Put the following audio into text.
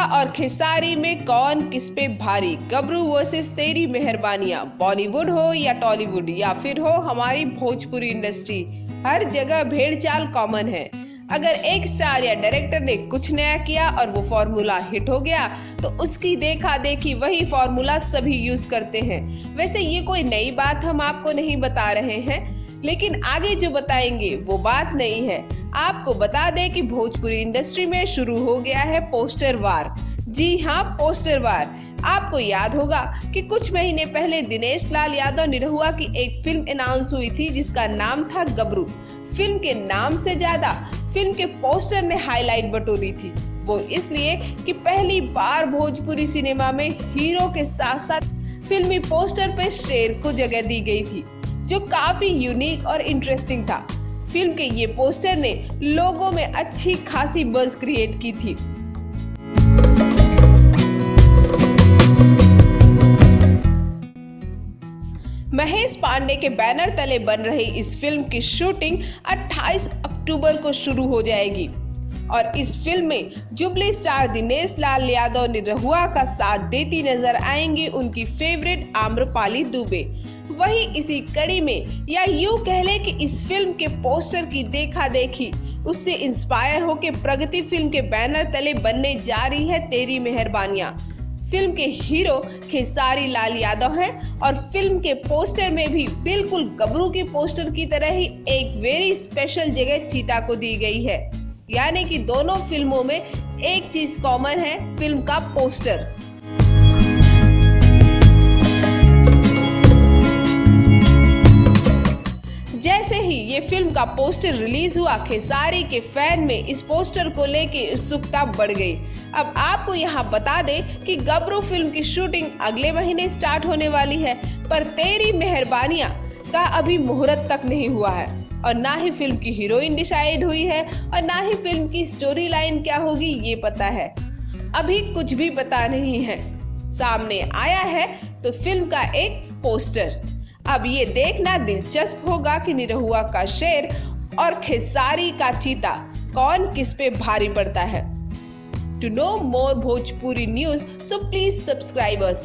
और खेसारी में कौन किस पे भारी, गबरू वर्सेस तेरी मेहरबानियां। बॉलीवुड हो या टॉलीवुड या फिर हो हमारी भोजपुरी इंडस्ट्री, हर जगह भेड़चाल कॉमन है। अगर एक स्टार या डायरेक्टर ने कुछ नया किया और वो फॉर्मूला हिट हो गया तो उसकी देखा देखी वही फॉर्मूला सभी यूज करते हैं। वैसे ये कोई नई बात हम आपको नहीं बता रहे हैं, लेकिन आगे जो बताएंगे वो बात नहीं है। आपको बता दें कि भोजपुरी इंडस्ट्री में शुरू हो गया है पोस्टर वार। जी हाँ, पोस्टर वार। आपको याद होगा कि कुछ महीने पहले दिनेश लाल यादव निरहुआ की एक फिल्म अनाउंस हुई थी जिसका नाम था गबरू। फिल्म के नाम से ज्यादा फिल्म के पोस्टर ने हाईलाइट बटोरी थी। वो इसलिए कि पहली बार भोजपुरी सिनेमा में हीरो के साथ साथ फिल्मी पोस्टर पे शेर को जगह दी गई थी, जो काफी यूनिक और इंटरेस्टिंग था। फिल्म के ये पोस्टर ने लोगों में अच्छी खासी बज़ क्रिएट की थी। महेश पांडे के बैनर तले बन रही इस फिल्म की शूटिंग 28 अक्टूबर को शुरू हो जाएगी और इस फिल्म में जुबली स्टार दिनेश लाल यादव निरहुआ का साथ देती नजर आएंगी उनकी फेवरेट आम्रपाली दुबे। वही इसी कड़ी में या यूं कह ले कि इस फिल्म के पोस्टर की देखा देखी उससे इंस्पायर होकर प्रगति फिल्म के बैनर तले बनने जा रही है तेरी मेहरबानियां। फिल्म के हीरो खेसारी लाल यादव हैं और फिल्म के पोस्टर में भी बिल्कुल गबरू के पोस्टर की तरह ही एक वेरी स्पेशल जगह चीता को दी गई है। यानी कि दोनों फिल्मों में एक चीज कॉमन है, फिल्म का पोस्टर। जैसे ही ये फिल्म का पोस्टर रिलीज हुआ, खेसारी के फैन में इस पोस्टर को लेके उत्सुकता बढ़ गई। अब आपको यहाँ बता दें कि गबरू फिल्म की शूटिंग अगले महीने स्टार्ट होने वाली है, पर तेरी मेहरबानियां का अभी मुहूर्त तक नहीं हुआ है और ना ही फिल्म की हीरोइन डिसाइड हुई है और ना ही फिल्म की स्टोरी लाइन क्या होगी ये पता है। अभी कुछ भी पता नहीं है। सामने आया है तो फिल्म का एक पोस्टर। अब ये देखना दिलचस्प होगा कि निरहुआ का शेर और खेसारी का चीता कौन किस पे भारी पड़ता है। To know more Bhojpuri news, so please subscribe us.